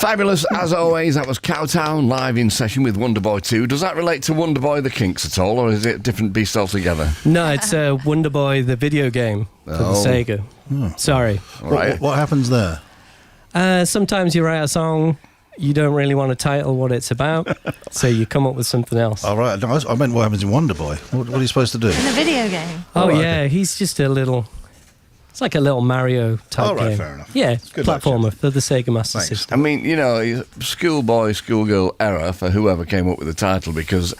Fabulous, as always. That was Cowtown live in session with Wonderboy 2. Does that relate to Wonderboy the Kinks at all, or is it a different beast altogether? No, it's Wonderboy the video game for the Sega. Oh. Sorry. All right. What happens there? Sometimes you write a song, you don't really want to title what it's about, so you come up with something else. All right. No, I meant what happens in Wonderboy. What are you supposed to do? In a video game. Oh, yeah, okay. He's just a little... It's like a little Mario type game. Fair enough. Yeah, platformer for the Sega Master System. I mean, you know, schoolboy, schoolgirl error for whoever came up with the title, because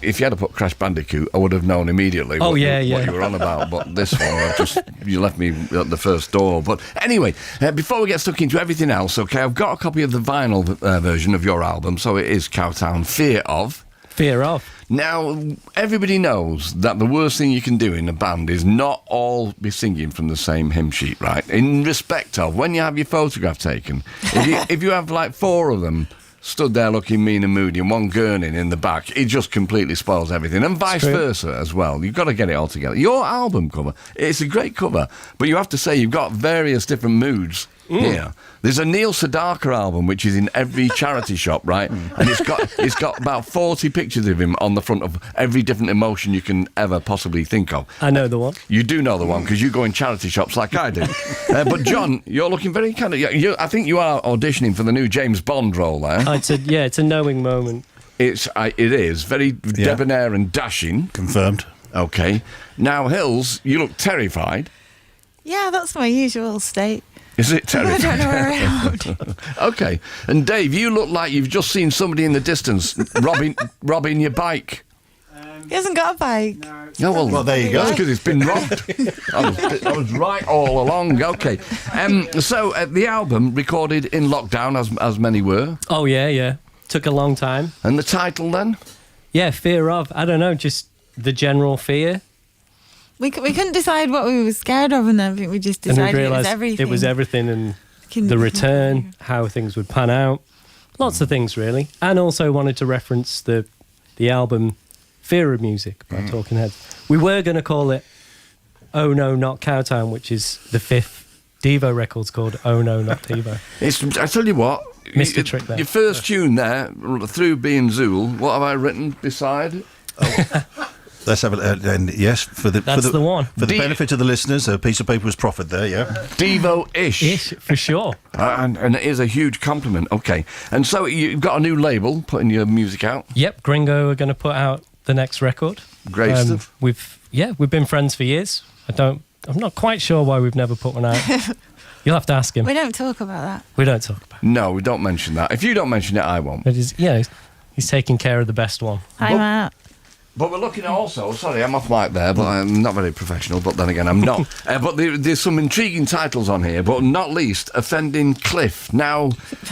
if you had to put Crash Bandicoot, I would have known immediately what you were on about. But this one, you left me at the first door. But anyway, before we get stuck into everything else, okay, I've got a copy of the vinyl version of your album, so it is Cowtown, Fear Of. Fear Of. Now, everybody knows that the worst thing you can do in a band is not all be singing from the same hymn sheet, right? In respect of, when you have your photograph taken, if you have like four of them stood there looking mean and moody and one gurning in the back, it just completely spoils everything, and vice versa as well. You've got to get it all together. Your album cover, it's a great cover, but you have to say you've got various different moods here. There's a Neil Sedaka album which is in every charity shop, right? And it's got about 40 pictures of him on the front of every different emotion you can ever possibly think of. I know the one. You do know the one because you go in charity shops like I do. But John, you're looking very kind of... I think you are auditioning for the new James Bond role there. It's a knowing moment. It is very debonair and dashing. Confirmed. Okay. Now, Hills, you look terrified. Yeah, that's my usual state. Is it terrifying? I don't know around. Okay. And Dave, you look like you've just seen somebody in the distance robbing your bike. He hasn't got a bike. No. Oh, well, there you go. That's because it's been robbed. I was right all along. Okay. So the album recorded in lockdown, as many were. Oh, yeah. Took a long time. And the title then? Yeah, Fear Of. I don't know, just the general fear. We couldn't decide what we were scared of, and then I think we just decided it was everything. It was everything, and the return, how things would pan out. Lots of things, really. And also wanted to reference the album Fear of Music by Talking Heads. We were going to call it Oh No, Not Cowtown, which is the fifth Devo record's called Oh No, Not Devo. I tell you what. Missed a trick there. Your first tune there, Through Being Zool, what have I written beside? Let's have a yes for the one for the benefit of the listeners. A piece of paper was proffered there, yeah. Devo-ish, for sure, and it is a huge compliment. Okay, and so you've got a new label putting your music out. Yep, Gringo are going to put out the next record. Great stuff. We've been friends for years. I'm not quite sure why we've never put one out. You'll have to ask him. We don't talk about that. We don't talk about it. No, we don't mention that. If you don't mention it, I won't. But he's taking care of the best one. Hi, Marc. But we're looking at also, sorry, I'm off mic there, but I'm not very professional, but then again, I'm not. But there's some intriguing titles on here, but not least, Offending Cliff. Now,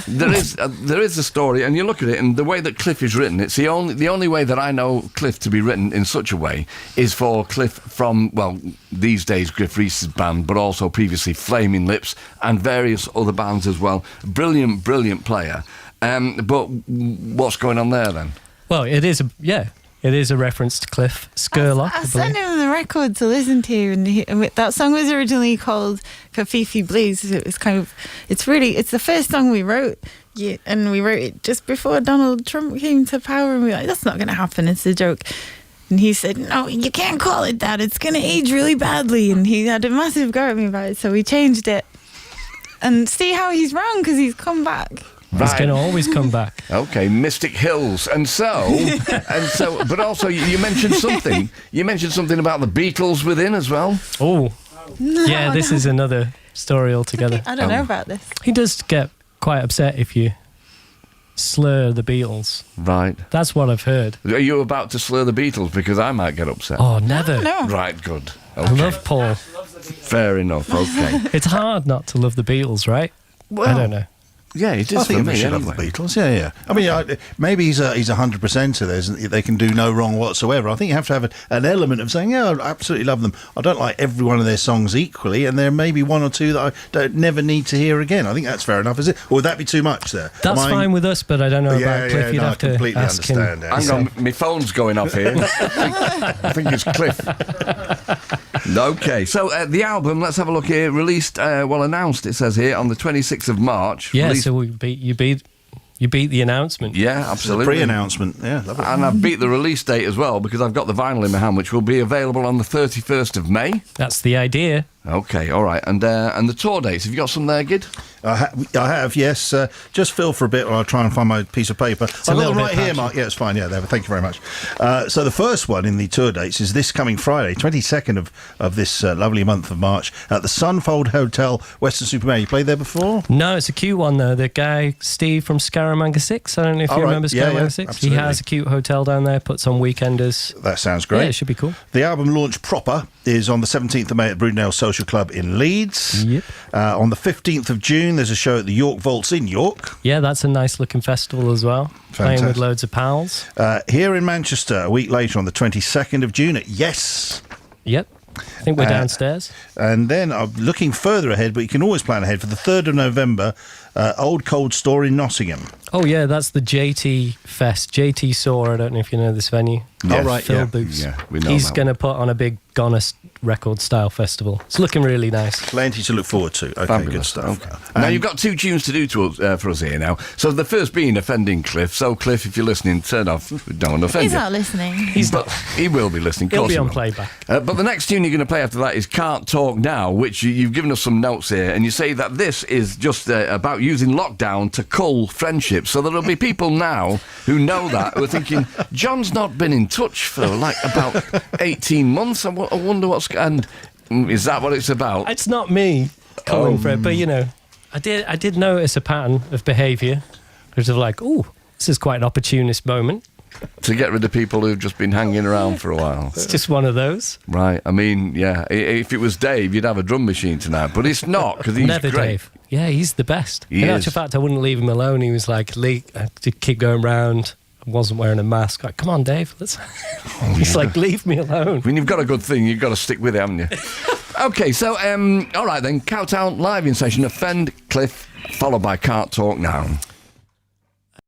there is a story, and you look at it, and the way that Cliff is written, it's the only way that I know Cliff to be written in such a way is for Cliff from, well, these days Griff Rhys's band, but also previously Flaming Lips and various other bands as well. Brilliant, brilliant player. But what's going on there then? Well, it is a reference to Cliff Skurlock. I sent him the record to listen to, and that song was originally called Kafifi Blues. It was it's the first song we wrote, and we wrote it just before Donald Trump came to power, and we were like, that's not going to happen, it's a joke. And he said, no, you can't call it that, it's going to age really badly, and he had a massive go at me about it, so we changed it. And see how he's wrong, because he's come back. Right. He's going to always come back. Okay, Mystic Hills, and so, but also you mentioned something. You mentioned something about the Beatles within as well. Oh, yeah, this is another story altogether. I don't know about this. He does get quite upset if you slur the Beatles. Right. That's what I've heard. Are you about to slur the Beatles? Because I might get upset. Oh, never. No. Right, good. Okay. I love Paul. Fair enough. Okay. It's hard not to love the Beatles, right? Well, I don't know. Yeah, it is. I think for me, we should anyway. love the Beatles. Yeah. I mean, maybe he's 100%, so they can do no wrong whatsoever. I think you have to have an element of saying, yeah, I absolutely love them. I don't like every one of their songs equally, and there may be one or two that I never need to hear again. I think that's fair enough, is it? Or would that be too much there? That's fine with us, but I don't know about Cliff. You'd have to completely ask understand him. Hang on, my phone's going off here. I think it's Cliff. Okay, so the album, let's have a look here. Released, announced, it says here, on the 26th of March. Yeah, Released, so you beat the announcement. yeah, absolutely. Pre-announcement, yeah, love it. And I've beat the release date as well because I've got the vinyl in my hand, which will be available on the 31st of May. That's the idea. Okay, all right. And the tour dates, have you got some there, Gid? I have, yes. Just fill for a bit while I try and find my piece of paper. I've a got little them bit right here, patchy. Mark. Yeah, it's fine. Yeah, there. Thank you very much. So the first one in the tour dates is this coming Friday, 22nd of this lovely month of March, at the Sunfold Hotel, Weston-super-Mare. You played there before? No, it's a cute one though. The guy Steve from Scaramanga 6. I don't know if Oh, you right. remember Yeah, Scaramanga yeah, 6. absolutely. He has a cute hotel down there. Puts on weekenders. That sounds great. Yeah, it should be cool. The album launch proper is on the 17th of May at Broodnail Social Club in Leeds. Yep. On the 15th of June, there's a show at the York Vaults in York. Yeah, that's a nice looking festival as well. Playing with Fantastic. loads of pals. Here in Manchester, a week later on the 22nd of June at Yes. Yep. I think we're downstairs. And then I'm looking further ahead, but you can always plan ahead for the 3rd of November, Old Cold Store in Nottingham. Oh yeah, that's the JT Fest. JT Saw. I don't know if you know this venue. Oh, right, Phil yeah. Boots. Yeah, we know He's that going to put on a big Gonus record style festival. It's looking really nice. Plenty to look forward to. Okay, Fabulous. good stuff. Okay. Now, you've got 2 tunes to do for us here now. So the first being Offending Cliff. So, Cliff, if you're listening, turn off. We don't want to offend He's you. not listening. He's But he will be listening. of He'll course be he on will. playback. But the next tune you're going to play after that is Can't Talk Now, which you've given us some notes here, and you say that this is just about using lockdown to cull friendships. So there'll be people now who know that, who are thinking, John's not been in touch for like about 18 months. I wonder what's... And is that what it's about? It's not me calling for it, but you know, I did notice a pattern of behaviour. It was like, oh, this is quite an opportunist moment. To get rid of people who've just been hanging around for a while. It's just one of those. Right. I mean, yeah, if it was Dave, you'd have a drum machine tonight, but it's not, because he's Never great. Dave. Yeah, he's the best. He In is. actual fact, I wouldn't leave him alone. He was like, to keep going round. I wasn't wearing a mask. Like, come on, Dave. Let's. He's like, leave me alone. When you've got a good thing, you've got to stick with it, haven't you? Okay, so, all right then, Cowtown live in session, Offend Cliff, followed by Can't Talk Now.